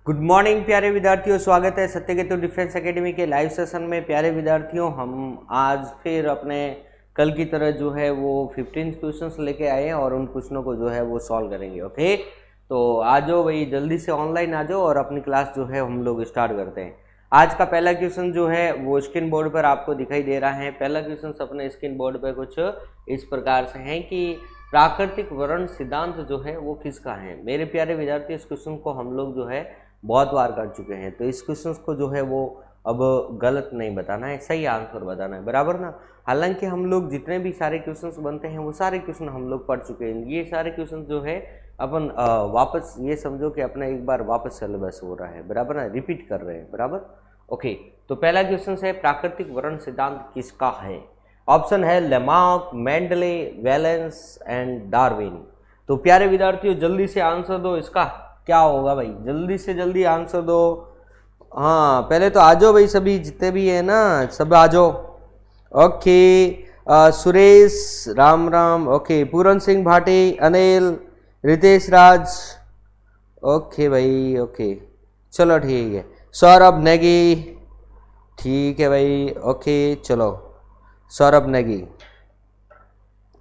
Good morning प्यारे विद्यार्थियों, स्वागत है सत्यकेतु डिफेंस एकेडमी के लाइव सेशन में। प्यारे विद्यार्थियों, हम आज फिर अपने कल की तरह जो है वो 15 क्वेश्चंस लेके आए हैं और उन क्वेश्चनों को जो है वो सॉल्व करेंगे। ओके, तो आ जाओ भाई, जल्दी से ऑनलाइन आ जाओ और अपनी क्लास जो है हम लोग स्टार्ट करते हैं। आज का पहला क्वेश्चन जो है वो स्क्रीन बोर्ड पर आपको दिखाई दे रहा है। पहला क्वेश्चन अपने स्क्रीन बोर्ड पर कुछ इस प्रकार से है कि प्राकृतिक वर्ण सिद्धांत जो है वो किसका है। मेरे प्यारे विद्यार्थी, इस क्वेश्चन को हम लोग जो है बहुत बार कर चुके हैं, तो इस क्वेश्चन को जो है वो अब गलत नहीं बताना है, सही आंसर बताना है, बराबर ना। हालांकि हम लोग जितने भी सारे क्वेश्चंस बनते हैं वो सारे क्वेश्चन हम लोग पढ़ चुके हैं। ये सारे क्वेश्चन जो है अपन वापस ये समझो कि अपना एक बार वापस सिलेबस हो रहा है, बराबर ना, रिपीट कर रहे हैं, बराबर। ओके, तो पहला क्वेश्चन है प्राकृतिक वर्ण सिद्धांत किसका है। ऑप्शन है Lamarck, Mendel, valence and Darwin. तो प्यारे विद्यार्थियों जल्दी से आंसर दो, इसका क्या होगा भाई, जल्दी से जल्दी आंसर दो। हाँ, पहले तो आ जाओ भाई, सभी जितने भी है ना सब आ जाओ। ओके, सुरेश, राम राम। ओके, पूरन सिंह भाटी, अनिल, रितेश राज। ओके भाई, ओके चलो ठीक है। सौरभ नेगी, ठीक है भाई। ओके चलो, सौरभ नेगी।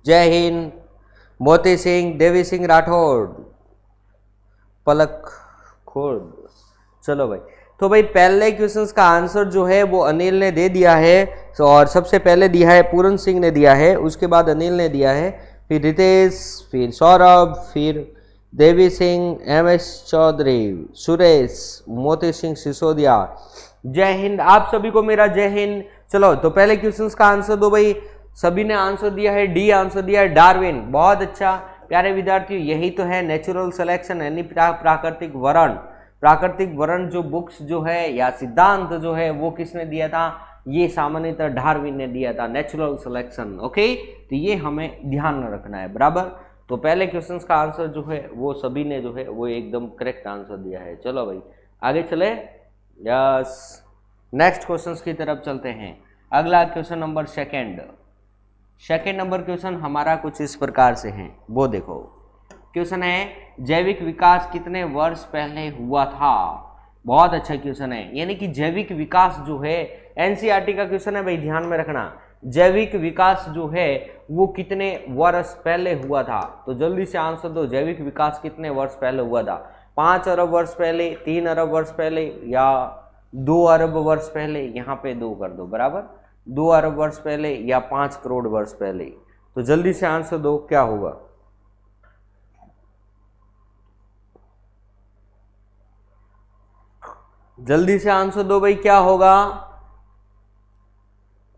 जय हिंद। मोती सिंह, देवी सिंह राठौड़, पलक खोड। चलो भाई, तो भाई पहले क्वेश्चंस का आंसर जो है वो अनिल ने दे दिया है, और सबसे पहले दिया है पूरन सिंह ने दिया है, उसके बाद अनिल ने दिया है, फिर रितेश, फिर सौरभ, फिर देवी सिंह, MS चौधरी, सुरेश, मोती सिंह सिसोदिया। जय हिंद, आप सभी को मेरा जय हिंद। चलो, तो पहले क्वेश्चंस का आंसर दो भाई। सभी ने आंसर दिया है, डी आंसर दिया है, डार्विन। बहुत अच्छा प्यारे विद्यार्थियों, यही तो है नेचुरल सिलेक्शन, यानी प्राकृतिक वर्ण। प्राकृतिक वर्ण जो बुक्स जो है या सिद्धांत जो है वो किसने दिया था, ये सामान्यतः डार्विन ने दिया था, नेचुरल सिलेक्शन। ओके, तो ये हमें ध्यान में रखना है, बराबर। तो पहले क्वेश्चन का आंसर जो है वो सभी ने जो है वो एकदम करेक्ट आंसर दिया है। चलो भाई आगे चले, यस, नेक्स्ट क्वेश्चन की तरफ चलते हैं। अगला question number second number question हमारा कुछ इस प्रकार से है, वो देखो। क्वेश्चन है जैविक विकास कितने वर्ष पहले हुआ था। बहुत अच्छा क्वेश्चन है, यानी कि जैविक विकास जो है एनसीईआरटी का क्वेश्चन है भाई, ध्यान में रखना। जैविक विकास जो है वो कितने वर्ष पहले हुआ था, तो जल्दी से आंसर दो। जैविक विकास कितने वर्ष पहले हुआ था, 5 अरब वर्ष पहले, 3 अरब वर्ष पहले, या 2 अरब वर्ष पहले। यहाँ पे 2 कर दो, बराबर, 2 अरब वर्ष पहले या 5 करोड़ वर्ष पहले। तो जल्दी से आंसर दो, क्या होगा। जल्दी से आंसर दो भाई, क्या होगा।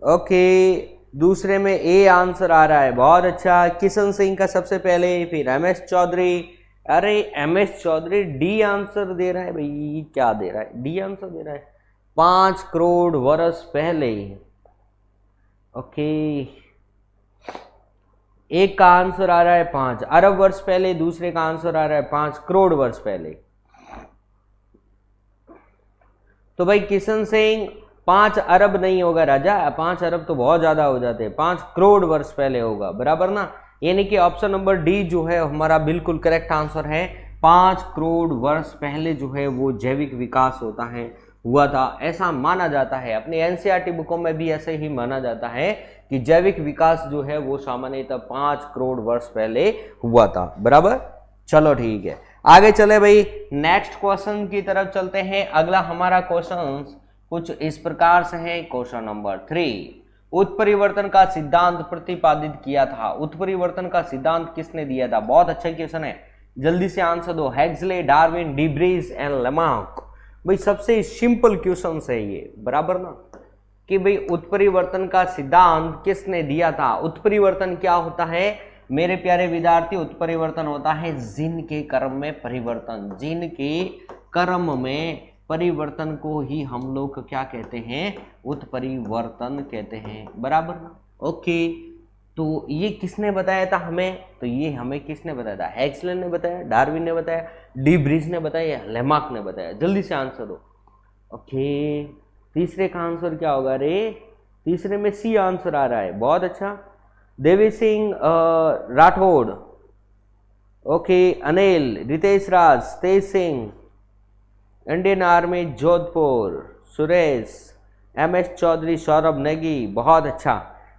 ओके, दूसरे में ए आंसर आ रहा है, बहुत अच्छा। किशन सिंह का सबसे पहले, फिर MS चौधरी। अरे MS चौधरी डी आंसर दे रहा है भाई, क्या दे रहा है, डी आंसर दे रहा है, 5 करोड़ वर्ष पहले। ओके, एक का आंसर आ रहा है 5 अरब वर्ष पहले, दूसरे का आंसर आ रहा है 5 करोड़ वर्ष पहले। तो भाई किशन सिंह 5 अरब नहीं होगा राजा, 5 अरब तो बहुत ज्यादा हो जाते हैं, 5 करोड़ वर्ष पहले होगा, बराबर ना। यानी कि ऑप्शन नंबर डी जो है हमारा बिल्कुल करेक्ट आंसर है। 5 करोड़ वर्ष पहले जो है वो जैविक विकास होता है, हुआ था, ऐसा माना जाता है। अपने एनसीईआरटी बुकों में भी ऐसे ही माना जाता है कि जैविक विकास जो है वो सामान्यतः 5 करोड़ वर्ष पहले हुआ था, बराबर। चलो ठीक है, आगे चले भाई, नेक्स्ट क्वेश्चन की तरफ चलते हैं। अगला हमारा क्वेश्चन कुछ इस प्रकार से है, क्वेश्चन नंबर 3। उत्परिवर्तन का सिद्धांत प्रतिपादित किया था। उत्परिवर्तन का सिद्धांत किसने दिया था। बहुत अच्छा क्वेश्चन है, जल्दी से आंसर दो। हेक्सले, डार्विन, डीब्रीज एंड लेमार्क। भाई सबसे सिंपल क्वेश्चन है ये, बराबर ना, कि भाई उत्परिवर्तन का सिद्धांत किसने दिया था। उत्परिवर्तन क्या होता है मेरे प्यारे विद्यार्थी, उत्परिवर्तन होता है जीन के कर्म में परिवर्तन। जीन के कर्म में परिवर्तन को ही हम लोग क्या कहते हैं, उत्परिवर्तन कहते हैं, बराबर ना। ओके, तो ये किसने बताया था हमें, तो ये हमें किसने बताया था, हेक्सले ने बताया, डार्विन ने बताया, डी ब्रीज ने बताया, लेमार्क ने बताया। जल्दी से आंसर दो। ओके, तीसरे का आंसर क्या होगा रे, तीसरे में सी आंसर आ रहा है, बहुत अच्छा। Devi Singh Rathore, okay, Anil, Ritesh Raj, Tej Singh, Indian army Jodhpur, Suresh, MS Chaudhary, Saurabh Negi, बहुत अच्छा।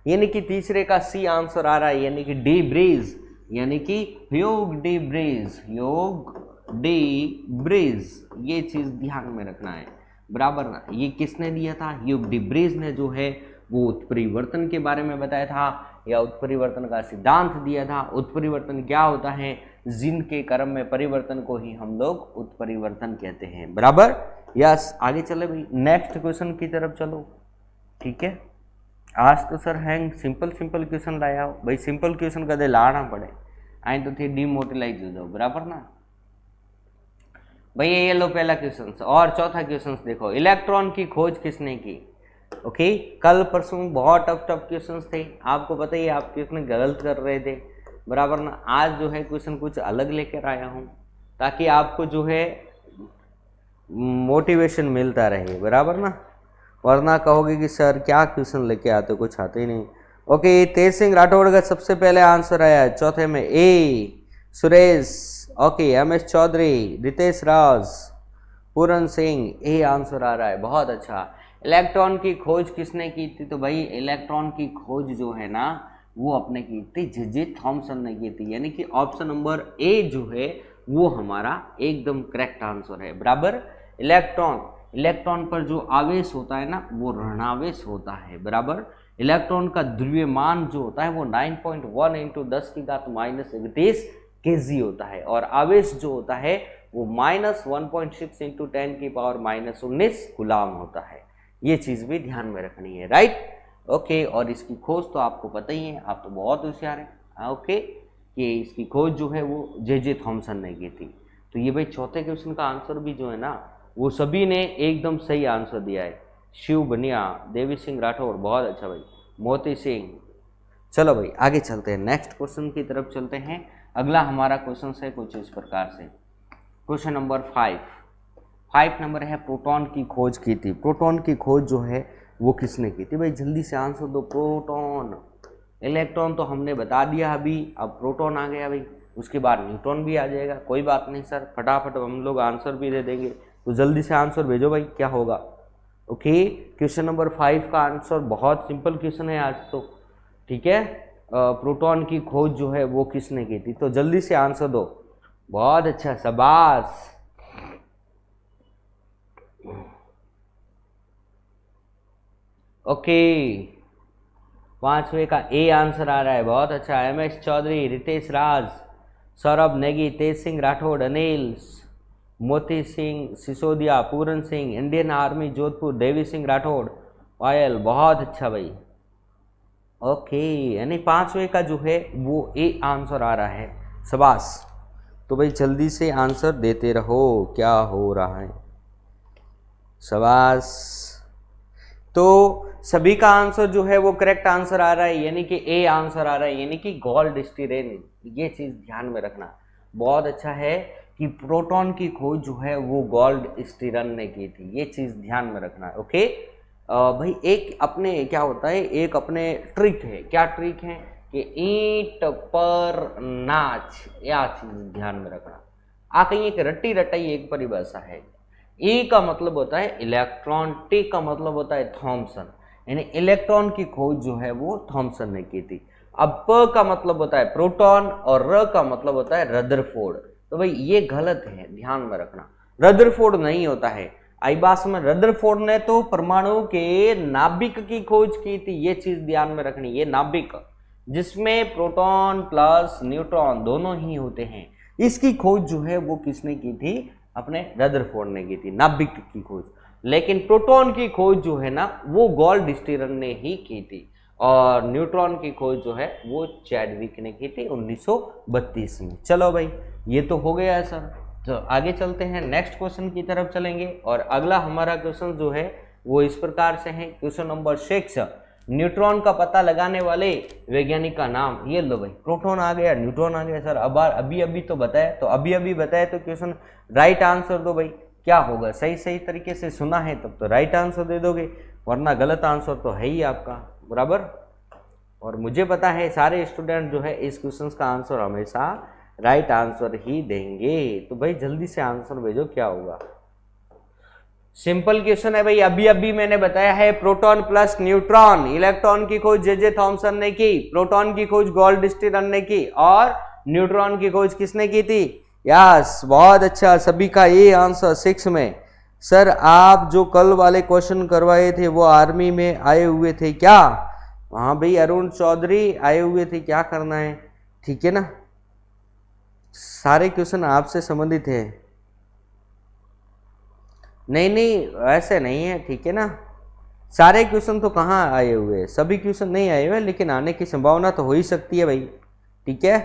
यानी कि तीसरे का सी आंसर आ रहा है, यानी कि डी ब्रिज, यानी कि Hugh D bridge, Hugh D bridge, ये चीज ध्यान में रखना है, बराबर ना। ये किसने दिया था? ह्यूग डी ब्रिज ने जो है वो उत्परिवर्तन के बारे में बताया था, या उत्परिवर्तन का सिद्धांत दिया था। उत्परिवर्तन क्या होता है? जिन के क्रम में परिवर्तन को ही हम लोग उत्परिवर्तन कहते हैं, बराबर। यस, आगे चले भाई, नेक्स्ट क्वेश्चन की तरफ चलो। ठीक है, आज तो सर हैंग सिंपल क्वेश्चन लाया हो भाई, सिंपल क्वेश्चन कदे लाना पड़े, आई तो थे डिमोटिलाइज हो जाओ, बराबर ना भाई। ये लो पहला क्वेश्चन, और चौथा क्वेश्चन देखो, इलेक्ट्रॉन की खोज किसने की? ओके, कल परसों बहुत टफ क्वेश्चंस थे, आपको पता ही, आप क्वेश्चन गलत कर रहे थे, बराबर ना। आज जो है क्वेश्चन कुछ अलग लेकर आया हूँ, ताकि आपको जो है मोटिवेशन मिलता रहे, बराबर ना। वरना कहोगे कि सर क्या क्वेश्चन लेके आते हो, कुछ आते ही नहीं। ओके, तेज सिंह राठौड़ का सबसे पहले आंसर आया है, चौथे में A Suresh, okay, MS Chaudhary, Ritesh Raj, Puran Singh, A answer आ रहा है, बहुत अच्छा। इलेक्ट्रॉन की खोज किसने की थी? तो भाई इलेक्ट्रॉन की खोज जो है ना वो अपने की थी जे थॉमसन ने की थी, यानी कि ऑप्शन नंबर ए जो है वो हमारा एकदम करेक्ट आंसर है, बराबर। इलेक्ट्रॉन पर जो आवेश होता है ना वो ऋणावेश होता है, बराबर। इलेक्ट्रॉन का द्रव्यमान जो होता है वो 9.1 × 10⁻31 kg होता है, और आवेश जो होता है वो -1.6 × 10⁻19 गुलाम होता है। ये चीज भी ध्यान में रखनी है, राइट। ओके, और इसकी खोज तो आपको पता ही है, आप तो बहुत होशियार हैं। ओके, कि इसकी खोज जो है वो जे थॉमसन ने की थी। तो ये भाई चौथे क्वेश्चन का आंसर भी जो है ना वो सभी ने एकदम सही आंसर दिया है। शिव बनिया, देवी सिंह राठौर, बहुत अच्छा भाई, मोती सिंह। चलो भाई आगे चलते हैं, नेक्स्ट क्वेश्चन की तरफ चलते हैं। अगला हमारा क्वेश्चन है कुछ इस प्रकार से, क्वेश्चन नंबर 5 नंबर है, प्रोटॉन की खोज की थी। प्रोटॉन की खोज जो है वो किसने की थी? भाई जल्दी से आंसर दो। प्रोटॉन, इलेक्ट्रॉन तो हमने बता दिया अभी, अब प्रोटॉन आ गया भाई, उसके बाद न्यूट्रॉन भी आ जाएगा। कोई बात नहीं सर, फटाफट हम लोग आंसर भी दे देंगे, तो जल्दी से आंसर भेजो भाई, क्या होगा। ओके, क्वेश्चन नंबर 5 का आंसर बहुत सिंपल क्वेश्चन है आज तो, ठीक है। प्रोटॉन की खोज जो है वो किसने की थी? तो जल्दी से आंसर दो। बहुत अच्छा, शाबाश। ओके, 5वें का ए आंसर आ रहा है, बहुत अच्छा। MS चौधरी, रितेश राज, सौरभ नेगी, तेज सिंह राठौड़, अनिल, मोती सिंह सिसोदिया, पूरन सिंह, इंडियन आर्मी जोधपुर, देवी सिंह राठौड़, पायल, बहुत अच्छा भाई। ओके, यानी 5वें का जो है वो ए आंसर आ रहा है, शाबाश। तो भाई जल्दी से आंसर देते रहो, क्या हो रहा है, शाबाश। तो सभी का आंसर जो है वो करेक्ट आंसर आ रहा है, यानी कि ए आंसर आ रहा है, यानी कि गोल्ड स्टीरेन। ये चीज ध्यान में रखना, बहुत अच्छा है कि प्रोटॉन की खोज जो है वो गोल्ड स्टीरन ने की थी, ये चीज ध्यान में रखना। ओके भाई, एक अपने क्या होता है, एक अपने ट्रिक है, क्या ट्रिक है कि ईंट पर नाच, यह चीज ध्यान में रखना। आ कहीं एक रट्टी रटाई एक परिभाषा है। ई का मतलब होता है इलेक्ट्रॉन, टी का मतलब होता है थॉमसन, यानी इलेक्ट्रॉन की खोज जो है वो थॉमसन ने की थी। अब प का मतलब होता है प्रोटॉन और र का मतलब होता है रदरफोर्ड। तो भाई ये गलत है, ध्यान में रखना, रदरफोर्ड नहीं होता है। आईबास में रदरफोर्ड ने तो परमाणु के नाभिक की खोज की थी, ये चीज ध्यान में रखनी। ये नाभिक जिसमें प्रोटॉन प्लस न्यूट्रॉन दोनों ही होते हैं, इसकी खोज जो है वो किसने की थी? अपने रदरफोर्ड ने की थी, नाभिक की खोज। लेकिन प्रोटॉन की खोज जो है ना वो गोल्ड स्टीरन ने ही की थी, और न्यूट्रॉन की खोज जो है वो चैडविक ने की थी 1932 में। चलो भाई ये तो हो गया है सर, तो आगे चलते हैं, नेक्स्ट क्वेश्चन की तरफ चलेंगे। और अगला हमारा क्वेश्चन जो है वो इस प्रकार से है, क्वेश्चन नंबर 6, न्यूट्रॉन का पता लगाने वाले वैज्ञानिक का नाम। ये लो भाई, प्रोटॉन आ गया, न्यूट्रॉन आ गया सर, अब अभी तो बताया, तो अभी बताया तो क्वेश्चन राइट आंसर दो भाई, क्या होगा। सही तरीके से सुना है तब तो राइट आंसर दे दोगे, वरना गलत आंसर तो है ही आपका, बराबर। और मुझे पता है सारे स्टूडेंट जो है इस क्वेश्चन का आंसर हमेशा राइट आंसर ही देंगे। तो भाई जल्दी से आंसर भेजो, क्या होगा। सिंपल क्वेश्चन है भाई, अभी अभी मैंने बताया है, प्रोटॉन प्लस न्यूट्रॉन, इलेक्ट्रॉन की खोज जे थॉमसन ने की, प्रोटॉन की खोज गोल्डस्टीन ने की, और न्यूट्रॉन की खोज किसने की थी? यस, बहुत अच्छा, सभी का ये आंसर 6 में। सर आप जो कल वाले क्वेश्चन करवाए थे वो आर्मी में आए हुए थे क्या? हाँ भाई, अरुण चौधरी आए हुए थे, क्या करना है, ठीक है ना, सारे क्वेश्चन आपसे संबंधित है। नहीं नहीं, ऐसे नहीं है, ठीक है ना, सारे क्वेश्चन तो कहाँ आए हुए, सभी क्वेश्चन नहीं आए हुए, लेकिन आने की संभावना तो हो ही सकती है भाई, ठीक है।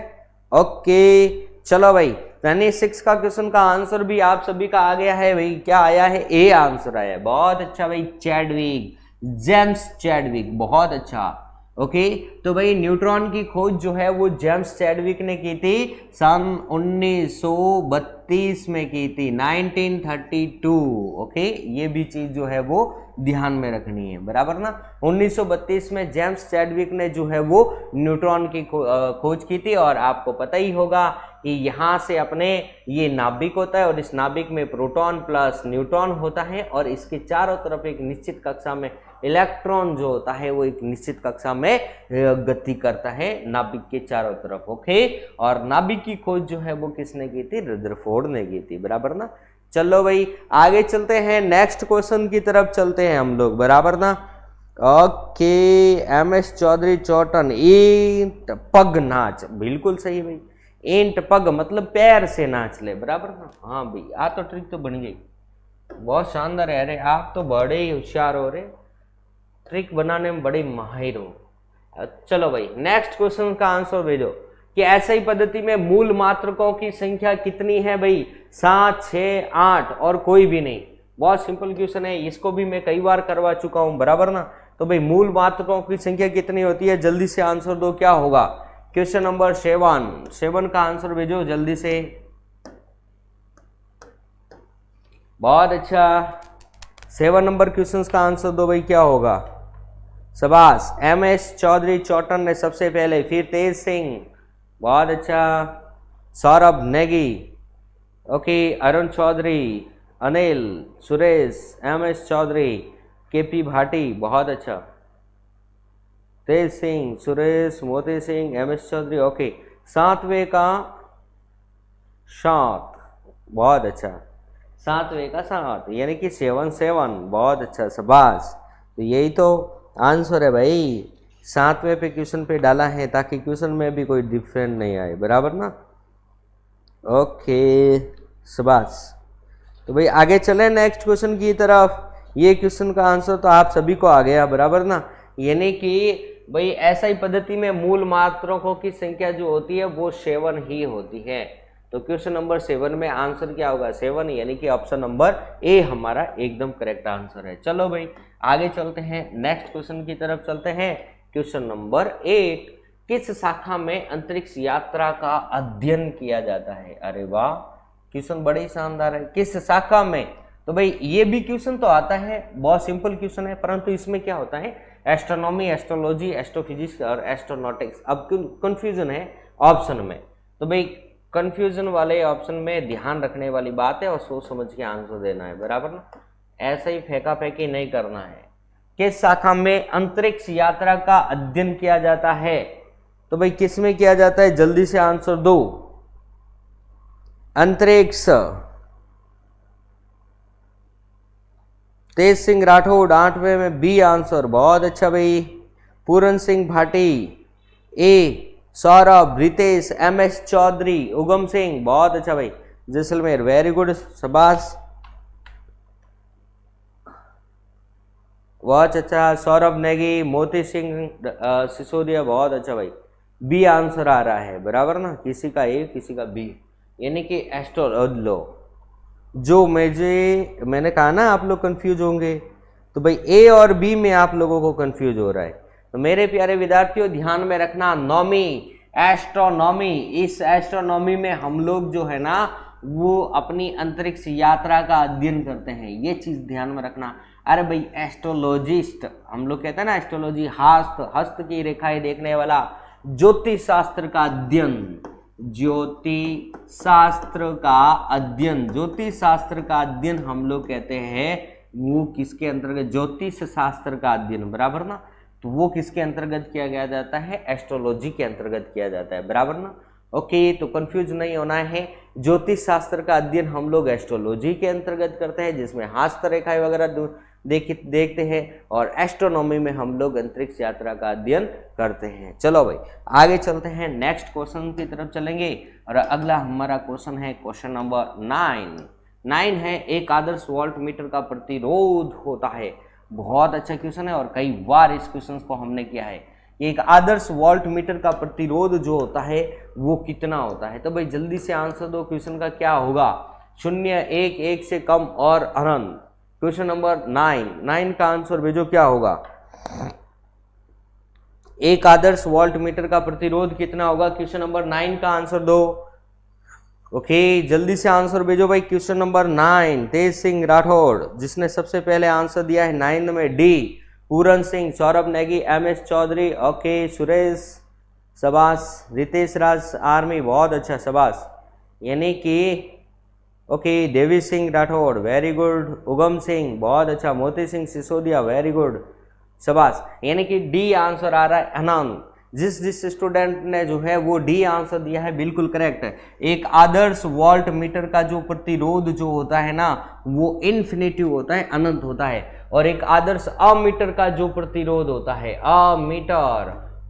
ओके चलो भाई, यानी 6 का क्वेश्चन का आंसर भी आप सभी का आ गया है भाई, क्या आया है? ए आंसर आया, बहुत अच्छा भाई, चैडविक, जेम्स चैडविक, बहुत अच्छा। ओके तो भाई न्यूट्रॉन की खोज जो है वो जेम्स चैडविक ने की थी सन 1932 में की थी, 1932। ओके, ये भी चीज जो है वो ध्यान में रखनी है, बराबर ना। 1932 में जेम्स चैडविक ने जो है वो न्यूट्रॉन की खोज की थी, और आपको पता ही होगा कि यहाँ से अपने ये नाभिक होता है, और इस नाभिक में प्रोटॉन प्लस न्यूट्रॉन होता है, और इसके चारों तरफ एक निश्चित कक्षा में इलेक्ट्रॉन जो होता है वो एक निश्चित कक्षा में गति करता है नाभिक के चारों तरफ। ओके, और नाभिक की खोज जो है वो किसने की थी? रदरफोर्ड ने की थी, बराबर ना। चलो भाई आगे चलते हैं, नेक्स्ट क्वेश्चन की तरफ चलते हैं हम लोग, बराबर ना। ओके, एमएस चौधरी चौटन, ईंट पग नाच, बिल्कुल सही भाई, ईंट पग मतलब पैर से नाच ले, बराबर ना। हाँ भाई, आ तो ट्रिक तो बन गई, बहुत शानदार है। अरे आप तो बड़े ही होशियार हो रहे, ट्रिक बनाने में बड़े माहिर हो। चलो भाई नेक्स्ट क्वेश्चन का आंसर भेजो कि ऐसी पद्धति में मूल मात्रकों की संख्या कितनी है भाई? 7, 6, 8 और कोई भी नहीं। बहुत सिंपल क्वेश्चन है, इसको भी मैं कई बार करवा चुका हूं, बराबर ना। तो भाई मूल मात्रकों की संख्या कितनी होती है? जल्दी से आंसर दो, क्या होगा? क्वेश्चन नंबर 7 का आंसर भेजो जल्दी से। बहुत अच्छा, 7 नंबर क्वेश्चन का आंसर दो भाई, क्या होगा? शाबाश, एमएस चौधरी चौटन ने सबसे पहले, फिर तेज सिंह, बहुत अच्छा, Saurabh Negi, okay, Arun Chaudhary, Anil, Suresh, MS Chaudhary, KP Bhati, बहुत अच्छा, तेज सिंह, सुरेश, मोती सिंह, एमएस चौधरी। ओके, 7वें का 7, बहुत अच्छा, 7वें का 7 यानी कि 7, बहुत अच्छा, शाबाश। तो यही तो आंसर है भाई, 7वें पे क्वेश्चन पे डाला है ताकि क्वेश्चन में भी कोई डिफरेंट नहीं आए, बराबर ना। ओके शाबाश। तो भाई आगे चले नेक्स्ट क्वेश्चन की तरफ। ये क्वेश्चन का आंसर तो आप सभी को आ गया, बराबर ना। यानी कि भाई ऐसा ही पद्धति में मूल मात्रकों की संख्या जो होती है वो 7 ही होती है। तो क्वेश्चन नंबर 7 में आंसर क्या होगा? 7, यानी कि ऑप्शन नंबर ए हमारा एकदम करेक्ट आंसर है। चलो भाई आगे चलते हैं, नेक्स्ट क्वेश्चन की तरफ चलते हैं। क्वेश्चन नंबर 8, किस शाखा में अंतरिक्ष यात्रा का अध्ययन किया जाता है? अरे वाह, क्वेश्चन बड़े ही शानदार है, किस शाखा में? तो भाई ये भी क्वेश्चन तो आता है, बहुत सिंपल क्वेश्चन है, परंतु इसमें क्या होता है? एस्ट्रोनॉमी, एस्ट्रोलॉजी, एस्ट्रोफिजिक्स और एस्ट्रोनॉटिक्स। अब कंफ्यूजन है ऑप्शन में, तो भाई कंफ्यूजन वाले ऑप्शन में ध्यान रखने वाली बात है और सोच समझ के आंसर देना है, बराबर ना। ऐसा ही फेंका फेंकी नहीं करना है। किस शाखा में अंतरिक्ष यात्रा का अध्ययन किया जाता है? तो भाई किस में किया जाता है? जल्दी से आंसर दो। अंतरिक्ष। तेज सिंह राठौड़ 8वें में बी आंसर, बहुत अच्छा भाई। पूरन सिंह भाटी ए, सौरभ, रितेश, एमएस चौधरी, उगम सिंह, बहुत अच्छा भाई। जैसलमेर, वेरी गुड, शाबाश, बहुत अच्छा। सौरभ नेगी, मोती सिंह सिसोदिया, बहुत अच्छा भाई। बी आंसर आ रहा है, बराबर ना, किसी का ए किसी का बी, यानी कि एस्ट्रोलॉजी। जो मैंने कहा ना आप लोग कंफ्यूज होंगे, तो भाई ए और बी में आप लोगों को कंफ्यूज हो रहा है। तो मेरे प्यारे विद्यार्थियों ध्यान में रखना, नौवीं एस्ट्रोनॉमी, इस एस्ट्रोनॉमी में हम लोग जो है ना वो अपनी अंतरिक्ष यात्रा का अध्ययन करते हैं, ये चीज ध्यान में रखना। अरे भाई एस्ट्रोलॉजिस्ट हम लोग कहते हैं ना, एस्ट्रोलॉजी हस्त की रेखाएं देखने वाला, ज्योतिष शास्त्र का अध्ययन, ज्योतिष शास्त्र का अध्ययन हम लोग कहते हैं वो किसके अंतर्गत, ज्योतिष शास्त्र का अध्ययन, बराबर ना, तो वो किसके अंतर्गत किया गया जाता है, एस्ट्रोलॉजी के अंतर्गत किया जाता है, बराबर ना। ओके, तो कंफ्यूज नहीं होना है, ज्योतिष शास्त्र का अध्ययन हम लोग एस्ट्रोलॉजी के अंतर्गत करते हैं, जिसमें हस्तरेखाएं वगैरह देखते हैं, और एस्ट्रोनॉमी में हम लोग अंतरिक्ष यात्रा का अध्ययन करते हैं। चलो भाई आगे चलते हैं, नेक्स्ट क्वेश्चन की तरफ चलेंगे, और अगला हमारा क्वेश्चन है क्वेश्चन नंबर 9 है, एक आदर्श वोल्ट मीटर का प्रतिरोध होता है। बहुत अच्छा क्वेश्चन है, और कई बार इस क्वेश्चन को हमने किया है। एक आदर्श वोल्ट मीटर का प्रतिरोध जो होता है वो कितना होता है, तो भाई जल्दी से आंसर दो, क्वेश्चन का क्या होगा, 0, 1, 1 से कम और अनंत। क्वेश्चन नंबर 9 का आंसर भेजो, क्या होगा, एक आदर्श वोल्ट मीटर का प्रतिरोध कितना होगा, क्वेश्चन नंबर 9 का आंसर दो। ओके, जल्दी से आंसर भेजो भाई, क्वेश्चन नंबर 9, तेज सिंह राठौड़ जिसने सबसे पहले आंसर दिया है 9 में D, Puran Singh, Saurabh Negi, MS Chaudhary, okay, Suresh शबाश, Ritesh राज आर्मी, बहुत अच्छा शबाश, यानी कि ओके, देवी सिंह राठौड़ वेरी गुड, उगम सिंह बहुत अच्छा, मोती सिंह सिसोदिया वेरी गुड, शबाश, यानी कि डी आंसर आ रहा है अनंत। जिस स्टूडेंट ने जो है वो डी आंसर दिया है बिल्कुल करेक्ट है। एक आदर्श वोल्ट मीटर का जो प्रतिरोध जो होता है ना वो इन्फिनिटिव होता है, अनंत होता है, और एक आदर्श अमीटर का जो प्रतिरोध होता है,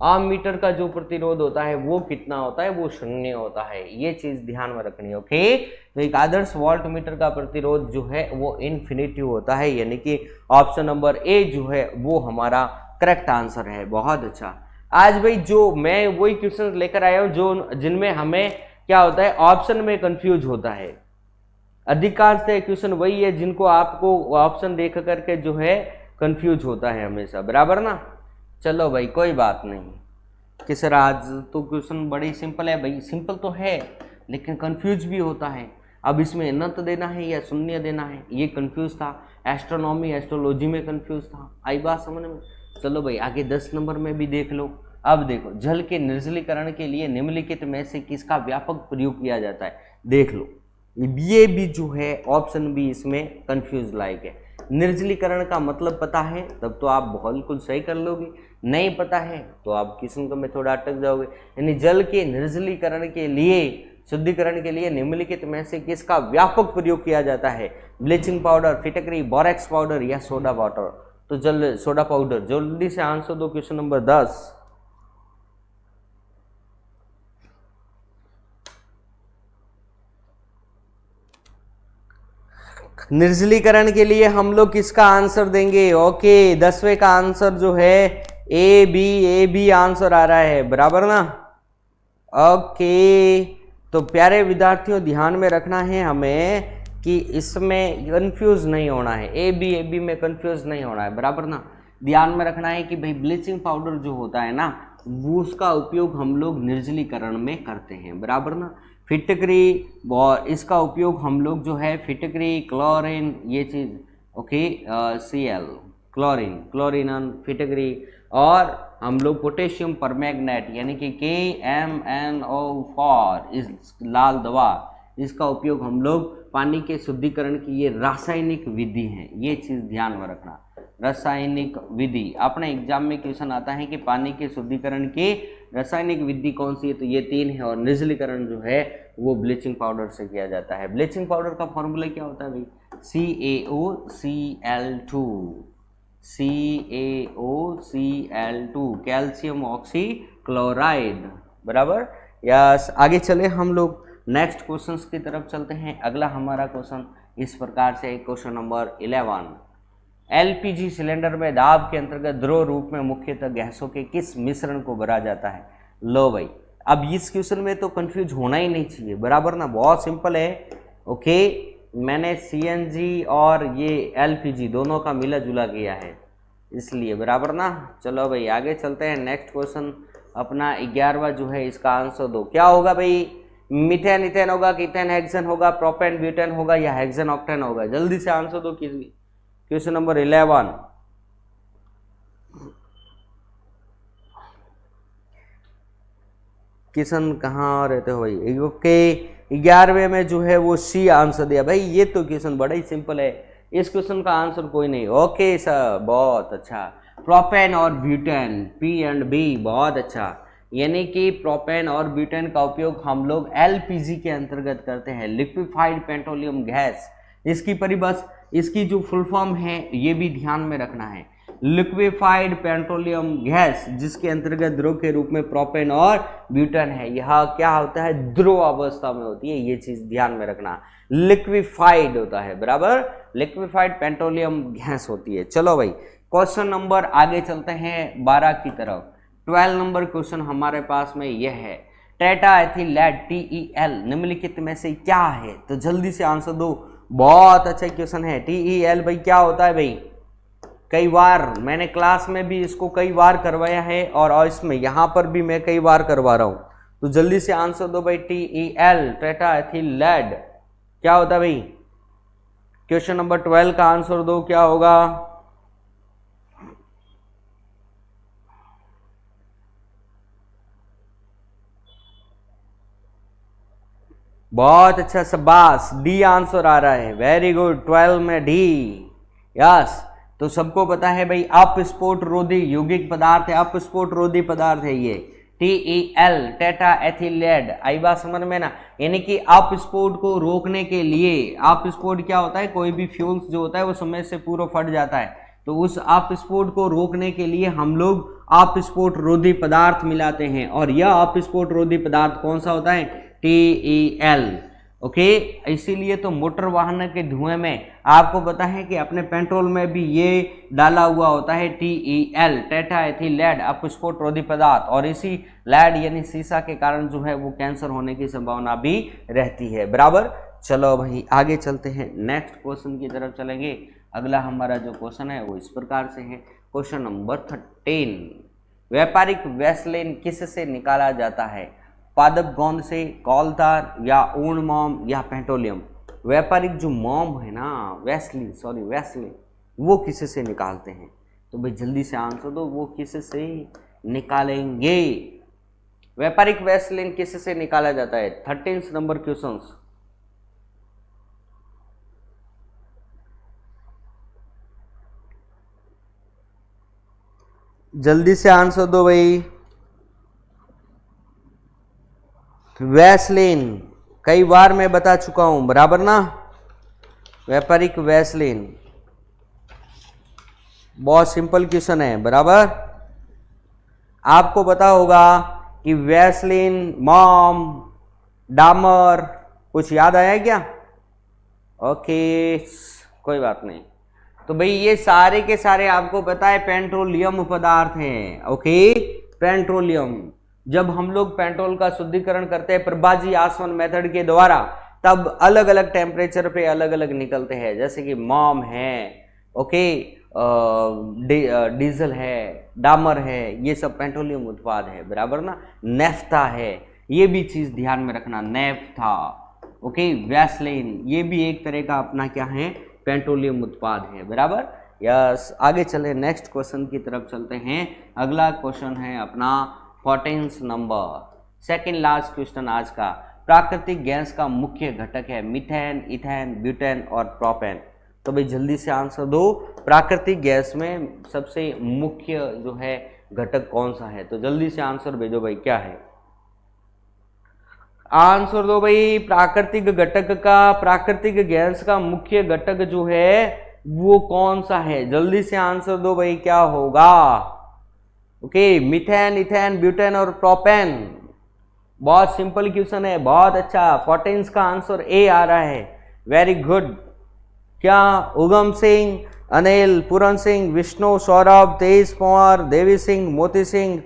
अमीटर का जो प्रतिरोध होता है वो कितना होता है, वो 0 होता है। ये चीज ध्यान में रखनी है। ओके, तो एक आदर्श वोल्ट मीटर का प्रतिरोध जो है वो इन्फिनिटिव होता है, यानी कि ऑप्शन नंबर ए जो है वो हमारा करेक्ट आंसर है। बहुत अच्छा। आज भाई जो मैं वही क्वेश्चन लेकर आया हूं जो जिनमें हमें क्या होता है, ऑप्शन में कंफ्यूज होता है। अधिकांश क्वेश्चन वही है जिनको आपको ऑप्शन देख करके जो है कंफ्यूज होता है हमेशा, बराबर ना। चलो भाई कोई बात नहीं कि सर आज तो क्वेश्चन बड़ी सिंपल है, भाई सिंपल तो है लेकिन कंफ्यूज भी होता है। अब इसमें अनंत देना है या शून्य देना है, ये कंफ्यूज था। एस्ट्रोनॉमी एस्ट्रोलॉजी में कंफ्यूज था। आई बात समझ में। चलो भाई आगे 10 नंबर में भी देख लो। अब देखो, जल के निर्जलीकरण के लिए निम्नलिखित में से किसका व्यापक प्रयोग किया जाता है, देख लो। ये भी जो है ऑप्शन भी इसमें कंफ्यूज लायक है। निर्जलीकरण का मतलब पता है तब तो आप बिल्कुल सही कर लोगे, नहीं पता है तो आप किस्म में थोड़ा अटक जाओगे। यानी जल के निर्जलीकरण के लिए, शुद्धिकरण के लिए निम्नलिखित में से किसका व्यापक प्रयोग किया जाता है, ब्लीचिंग पाउडर, फिटकरी, बोरेक्स पाउडर या सोडा वाटर। तो जल सोडा पाउडर। जल्दी से आंसर दो क्वेश्चन नंबर 10। निर्जलीकरण के लिए हम लोग किसका आंसर देंगे, ओके 10वें का आंसर जो है ए बी आंसर आ रहा है, बराबर ना। ओके, तो प्यारे विद्यार्थियों ध्यान में रखना है हमें कि इसमें कंफ्यूज नहीं होना है, ए बी में कंफ्यूज नहीं होना है, बराबर ना। ध्यान में रखना है कि भाई ब्लीचिंग पाउडर जो होता है ना वो उसका उपयोग हम लोग निर्जलीकरण में करते हैं, बराबर ना। फिटकरी और इसका उपयोग हम लोग जो है फिटकरी, क्लोरीन, ये चीज़ ओके, Cl क्लोरीन फिटकरी, और हम लोग पोटेशियम परमैंगनेट यानी कि KMnO4 इस लाल दवा, इसका उपयोग हम लोग पानी के शुद्धिकरण की, ये रासायनिक विधि है, ये चीज़ ध्यान में रखना। रासायनिक विधि अपने एग्जाम में क्वेश्चन आता है कि पानी के शुद्धिकरण की रासायनिक विधि कौन सी है, तो ये 3 है, और निर्जलीकरण जो है वो ब्लीचिंग पाउडर से किया जाता है। ब्लीचिंग पाउडर का फॉर्मूला क्या होता है भाई, CaOCl2 कैल्शियम ऑक्सी क्लोराइड, बराबर। यस, आगे चले हम लोग नेक्स्ट क्वेश्चन की तरफ चलते हैं। अगला हमारा क्वेश्चन इस प्रकार से, क्वेश्चन नंबर 11, LPG सिलेंडर में दाब के अंतर्गत द्रव रूप में मुख्यतः गैसों के किस मिश्रण को भरा जाता है। लो भाई, अब इस क्वेश्चन में तो कंफ्यूज होना ही नहीं चाहिए, बराबर ना, बहुत सिंपल है। ओके, मैंने CNG और ये LPG दोनों का मिला जुला किया है इसलिए, बराबर ना। चलो भाई आगे चलते हैं। नेक्स्ट क्वेश्चन अपना 11वां जो है, इसका आंसर दो। क्या होगा भाई, मीथेन इथेन होगा कि इथेन हेक्सेन होगा, प्रोपेन ब्यूटेन होगा या हेक्सेन ऑक्टेन होगा। जल्दी से आंसर दो क्वेश्चन नंबर 11। किशन कहाँ रहते हो भाई, ओके 11वें में जो है वो C आंसर दिया। भाई ये तो क्वेश्चन बड़ा ही सिंपल है, इस क्वेश्चन का आंसर कोई नहीं। ओके सर, बहुत अच्छा। प्रोपेन और ब्यूटेन, पी एंड बी, बहुत अच्छा। यानी कि प्रोपेन और ब्यूटेन का उपयोग हम लोग एलपीजी के अंतर्गत करते हैं, लिक्विफाइड पेट्रोलियम गैस। इसकी परिभाषा, इसकी जो फुल फॉर्म है ये भी ध्यान में रखना है, लिक्विफाइड पेट्रोलियम गैस, जिसके अंतर्गत द्रव के रूप में प्रोपेन और ब्यूटेन है। यह क्या होता है, द्रव अवस्था में होती है, ये चीज ध्यान में रखना। लिक्विफाइड होता है, बराबर, लिक्विफाइड पेट्रोलियम गैस होती है। चलो भाई, क्वेश्चन नंबर आगे चलते हैं 12 की तरफ। 12 नंबर क्वेश्चन हमारे पास में यह है, टेट्रा एथिलेट TEL निम्नलिखित में से क्या है? तो जल्दी से आंसर दो। बहुत अच्छा क्वेश्चन है। TEL भाई क्या होता है भाई? कई बार मैंने क्लास में भी इसको कई बार करवाया है और इसमें यहाँ पर भी मैं कई बार करवा रहा हूँ। तो जल्दी से आंसर दो भाई। TEL टेट्रा एथिलेट क्या होता है भाई? क्वेश्चन नंबर 12 का आंसर दो, क्या होगा? बहुत अच्छा, शाबाश, डी आंसर आ रहा है, वेरी गुड। 12 में डी, यस। तो सबको पता है भाई, अपस्फोट रोधी यौगिक पदार्थ है, अपस्फोट रोधी पदार्थ है ये TEL टेट्रा एथिलेट। आई बात समझ में ना? यानी कि अपस्फोट को रोकने के लिए, अपस्फोट क्या होता है, कोई भी फ्यूल्स जो होता है वो समय से पूर्व फट जाता है, तो उस अपस्फोट को रोकने के लिए हम लोग अपस्फोट रोधी पदार्थ मिलाते हैं, और यह अपस्फोट रोधी पदार्थ कौन सा होता है? TEL। ओके, इसीलिए तो मोटर वाहन के धुएं में आपको पता है कि अपने पेट्रोल में भी ये डाला हुआ होता है TEL टेट्रा एथिलेट अपस्फोट रोधी पदार्थ, और इसी लेड यानी सीसा के कारण जो है वो कैंसर होने की संभावना भी रहती है, बराबर। चलो भाई आगे चलते हैं, नेक्स्ट क्वेश्चन की तरफ चलेंगे। अगला हमारा जो क्वेश्चन है वो इस प्रकार से है, क्वेश्चन नंबर 13। व्यापारिक वैसलीन किससे निकाला जाता है? पादप गोंद से, कॉलतार, या ऊर्ण मोम, या पेट्रोलियम? व्यापारिक जो मोम है ना, वैसलीन, वो किससे निकालते हैं? तो भाई जल्दी से आंसर दो, वो किससे निकालेंगे? व्यापारिक वैसलीन किससे निकाला जाता है? 13 नंबर क्वेश्चन। जल्दी से आंसर दो भाई। वैसलीन कई बार मैं बता चुका हूं, बराबर ना? व्यापारिक वैसलीन बहुत सिंपल क्वेश्चन है, बराबर। आपको पता होगा कि वैसलीन, मोम, डामर, कुछ याद आया क्या? ओके, कोई बात नहीं। तो भाई ये सारे के सारे आपको पता है पेट्रोलियम पदार्थ हैं। Okay, petroleum. जब हम लोग पेट्रोल का शुद्धिकरण करते हैं प्रभाजी आसवन मेथड के द्वारा, तब अलग अलग टेम्परेचर पे अलग अलग निकलते हैं, जैसे कि मोम है, ओके, डीजल है, डामर है, ये सब पेट्रोलियम उत्पाद है, बराबर ना? नेफ्था है, ये भी चीज ध्यान में रखना, नेफ्था। ओके, वैसलीन ये भी एक तरह का अपना क्या है, पेट्रोलियम उत्पाद है, बराबर। यस, आगे चले, नेक्स्ट क्वेश्चन की तरफ चलते हैं। अगला क्वेश्चन है अपना 14 नंबर, सेकेंड लास्ट क्वेश्चन आज का। प्राकृतिक गैस का मुख्य घटक है मीथेन, इथेन, ब्यूटेन और प्रोपेन। तो भाई जल्दी से आंसर दो, प्राकृतिक गैस में सबसे मुख्य जो है घटक कौन सा है? तो जल्दी से आंसर भेजो भाई, क्या है? आंसर दो भाई। प्राकृतिक घटक का, प्राकृतिक गैस का मुख्य घटक जो है वो कौन सा है? जल्दी से आंसर दो भाई, क्या होगा? ओके, मीथेन, इथेन, ब्यूटेन और प्रोपेन। बहुत सिंपल क्वेश्चन है, बहुत अच्छा। 14 का आंसर ए आ रहा है, वेरी गुड। क्या? उगम सिंह, अनिल, पूरन सिंह, विष्णु, सौरभ, तेज पंवार, देवी सिंह, मोती सिंह,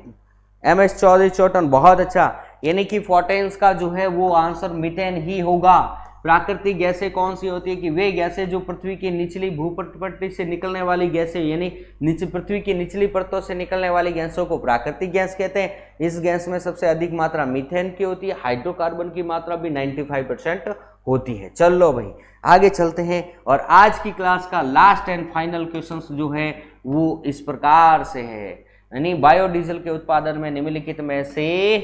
MS चौधरी, चौटन, बहुत अच्छा। यानी कि 14 का जो है वो आंसर मीथेन ही होगा। प्राकृतिक गैसें कौन सी होती है? कि वे गैसें जो पृथ्वी की निचली भूपटपट्टी से निकलने वाली गैसें, यानी नीचे पृथ्वी की निचली परतों से निकलने वाली गैसों को प्राकृतिक गैस कहते हैं। इस गैस में सबसे अधिक मात्रा मीथेन की होती है, हाइड्रोकार्बन की मात्रा भी 95% होती है। चलो भाई आगे चलते हैं, और आज की क्लास का लास्ट एंड फाइनल क्वेश्चन जो है वो इस प्रकार से है, यानी बायोडीजल के उत्पादन में निम्नलिखित में से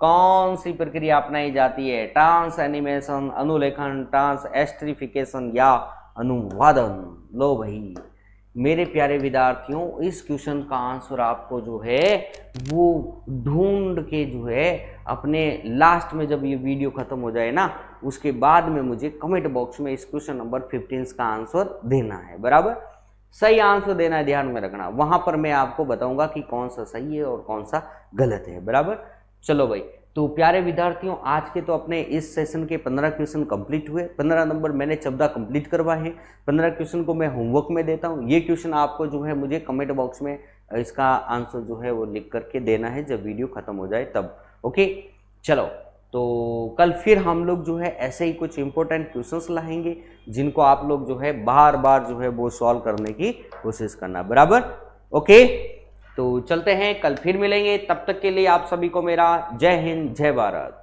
कौन सी प्रक्रिया अपनाई जाती है? ट्रांस एनिमेशन, अनुलेखन, ट्रांस एस्ट्रिफिकेशन या अनुवादन। लो भाई मेरे प्यारे विद्यार्थियों, इस क्वेश्चन का आंसर आपको जो है वो ढूंढ के जो है अपने लास्ट में जब ये वीडियो खत्म हो जाए ना, उसके बाद में मुझे कमेंट बॉक्स में इस क्वेश्चन नंबर 15 का आंसर देना है। बराबर, सही आंसर देना है, ध्यान में रखना। वहां पर मैं आपको बताऊंगा कि कौन सा सही है और कौन सा गलत है। बराबर, चलो भाई, तो प्यारे विद्यार्थियों, आज के तो अपने इस सेशन के 15 क्वेश्चन कंप्लीट हुए। 15 नंबर मैंने 14 कंप्लीट करवाए हैं। 15 क्वेश्चन को मैं होमवर्क में देता हूं। ये क्वेश्चन आपको जो है मुझे कमेंट बॉक्स में इसका आंसर जो है वो लिख करके देना है जब वीडियो खत्म हो जाए तब। ओके, चलो, तो कल फिर हम लोग जो है ऐसे ही कुछ इंपॉर्टेंट क्वेश्चंस लाएंगे जिनको आप लोग जो है बार बार जो है वो सॉल्व करने की कोशिश करना। बराबर, ओके, तो चलते हैं, कल फिर मिलेंगे। तब तक के लिए आप सभी को मेरा जय हिंद, जय भारत।